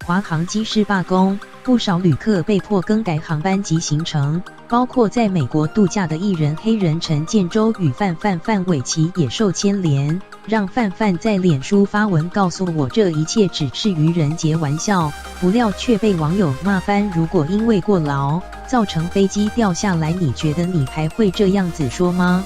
华航机师罢工，不少旅客被迫更改航班及行程，包括在美国度假的艺人黑人陈建州与范玮琪也受牵连。让范在脸书发文告诉我这一切只是愚人节玩笑，不料却被网友骂翻。如果因为过劳造成飞机掉下来，你觉得你还会这样子说吗？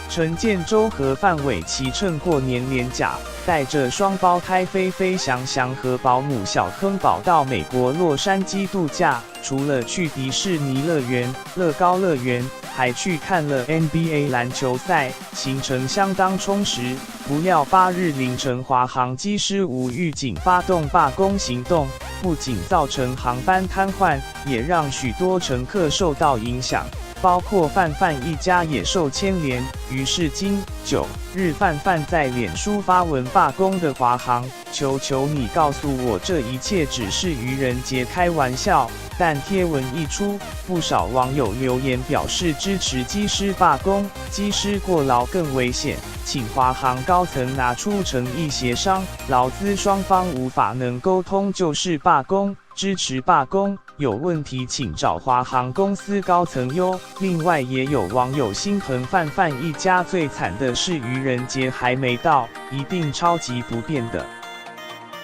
陈建州和范玮琪趁过年连假，带着双胞胎飞翔和保姆小亨宝到美国洛杉矶度假。除了去迪士尼乐园、乐高乐园，还去看了 NBA 篮球赛，行程相当充实。不料8日凌晨，华航机师无预警发动罢工行动，不仅造成航班瘫痪，也让许多乘客受到影响。包括范一家也受牵连，于是今9日范在脸书发文罢工的华航，求你告诉我这一切只是愚人节开玩笑。但贴文一出，不少网友留言表示支持机师罢工，机师过劳更危险，请华航高层拿出诚意协商，劳资双方无法能沟通就是罢工，支持罢工。有问题请找华航公司高层哟。另外也有网友心疼范一家，最惨的是愚人节还没到，一定超级不便的，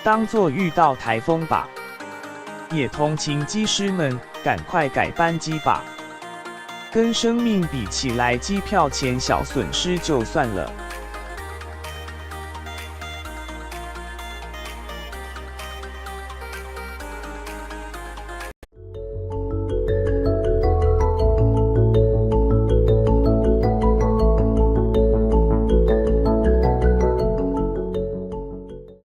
当作遇到台风吧。也同情机师们，赶快改班机吧。跟生命比起来，机票钱小损失就算了。